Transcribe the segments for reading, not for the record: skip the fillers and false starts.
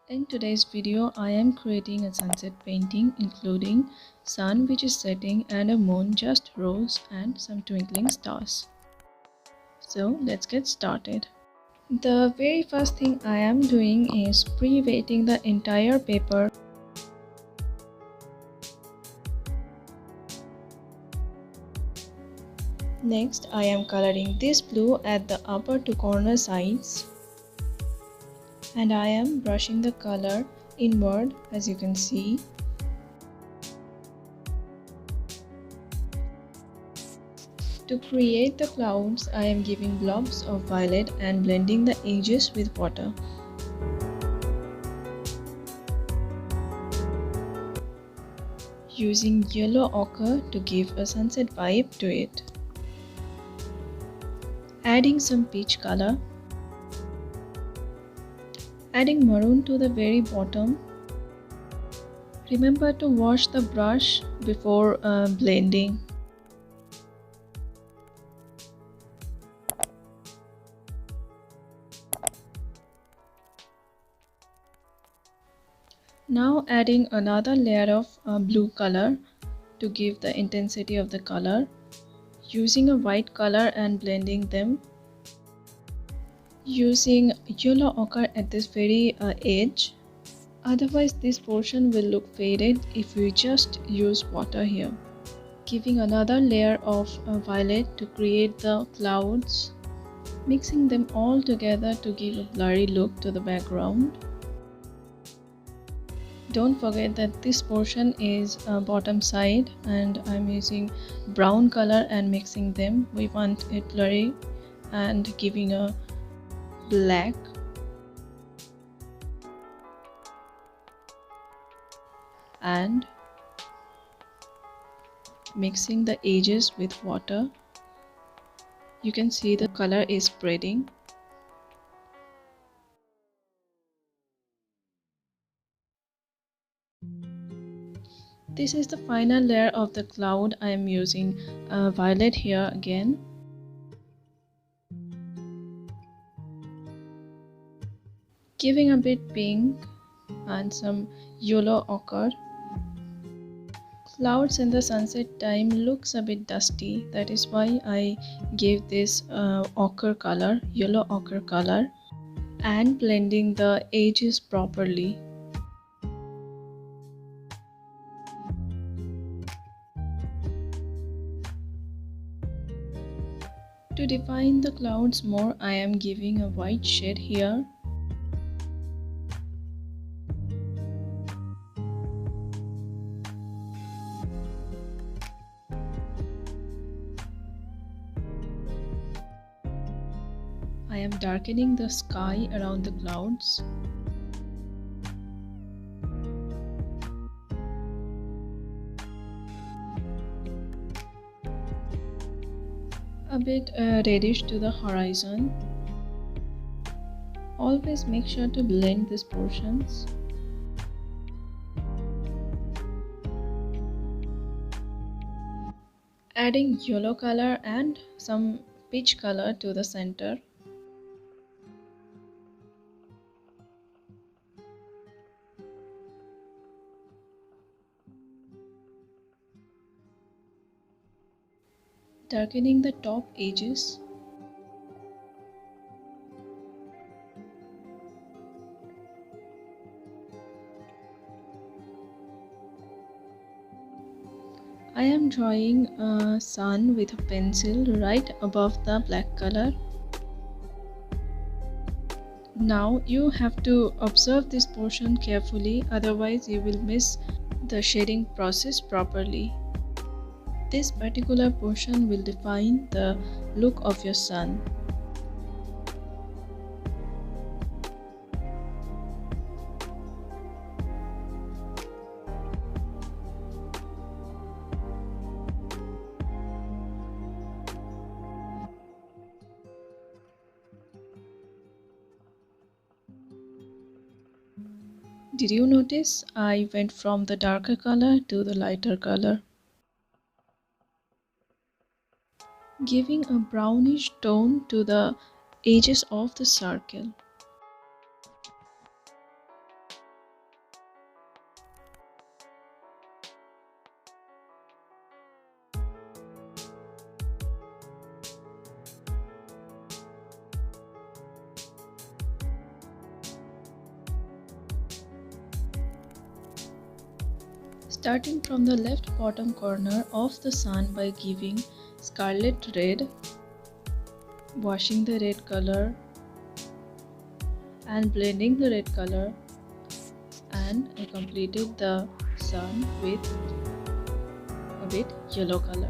In today's video, I am creating a sunset painting including sun which is setting and a moon just rose and some twinkling stars. So let's get started. The very first thing I am doing is pre-weighting the entire paper. Next, I am coloring this blue at the upper two corner sides. And I am brushing the color inward, as you can see. To create the clouds, I am giving blobs of violet and blending the edges with water. Using yellow ochre to give a sunset vibe to it. Adding some peach color. Adding maroon to the very bottom. Remember to wash the brush before blending. Now adding another layer of blue color to give the intensity of the color. Using a white color and blending them. Using yellow ochre at this very edge. Otherwise this portion will look faded if we just use water here. Giving another layer of violet to create the clouds. Mixing them all together to give a blurry look to the background. Don't forget that this portion is bottom side and I'm using brown color and mixing them. We want it blurry and giving a black. And mixing the edges with water. You can see the color is spreading. This is the final layer of the cloud. I am using violet here again. Giving a bit pink and some yellow ochre. Clouds in the sunset time looks a bit dusty. That is why I gave this ochre color, yellow ochre color, and blending the edges properly. To define the clouds more, I am giving a white shade here. I am darkening the sky around the clouds. A bit reddish to the horizon. Always make sure to blend these portions. Adding yellow color and some peach color to the center. Darkening the top edges. I am drawing a sun with a pencil right above the black color. Now you have to observe this portion carefully, otherwise you will miss the shading process properly. This particular portion will define the look of your sun. Did you notice I went from the darker color to the lighter color? Giving a brownish tone to the edges of the circle. Starting from the left bottom corner of the sun by giving scarlet red, washing the red color and blending the red color, and I completed the sun with a bit yellow color.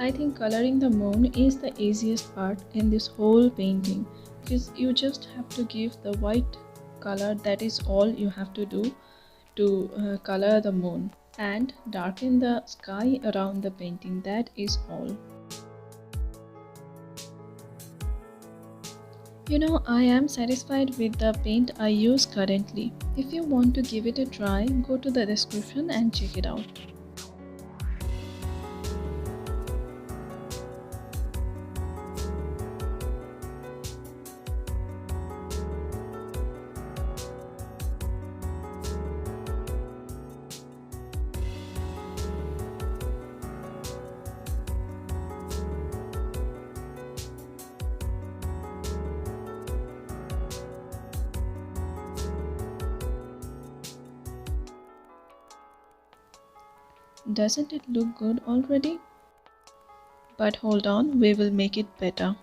I think coloring the moon is the easiest part in this whole painting because you just have to give the white color, that is all you have to do to color the moon, and darken the sky around the painting, that is all. I am satisfied with the paint I use currently. If you want to give it a try, go to the description and check it out. Doesn't it look good already? But hold on, we will make it better.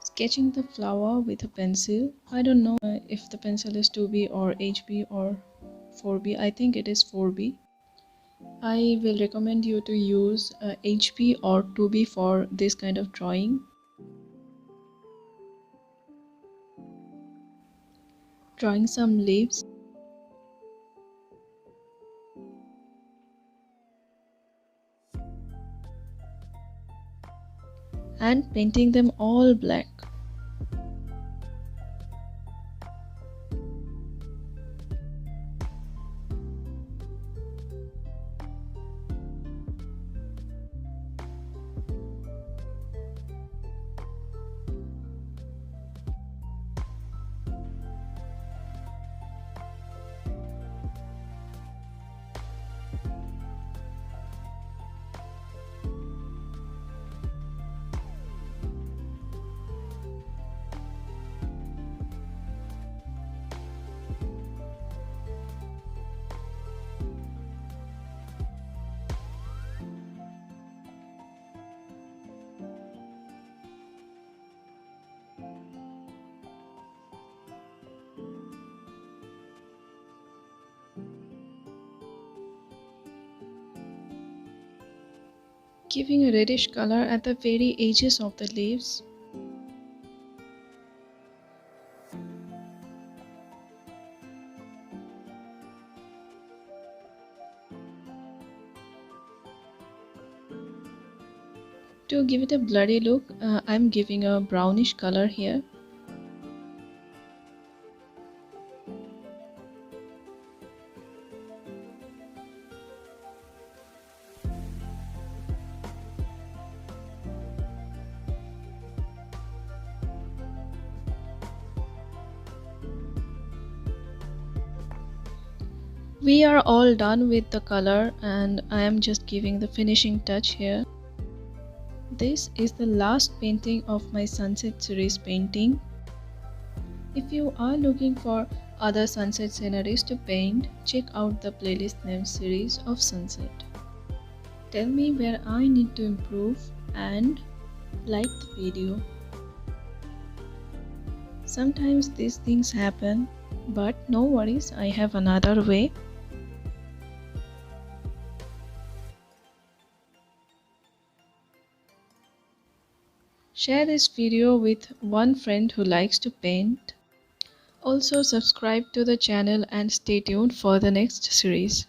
Sketching the flower with a pencil. I don't know if the pencil is 2B or HB or 4B. I think it is 4B. I will recommend you to use HB or 2B for this kind of drawing. Drawing some leaves. And painting them all black. Giving a reddish color at the very edges of the leaves. To give it a blurry look, I'm giving a brownish color here. We are all done with the color and I am just giving the finishing touch here. This is the last painting of my sunset series painting. If you are looking for other sunset sceneries to paint, check out the playlist named Series of Sunset. Tell me where I need to improve and like the video. Sometimes these things happen, but no worries, I have another way. Share this video with one friend who likes to paint. Also subscribe to the channel and stay tuned for the next series.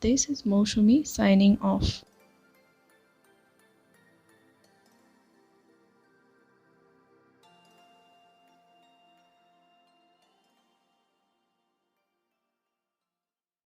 This is Mousumi signing off.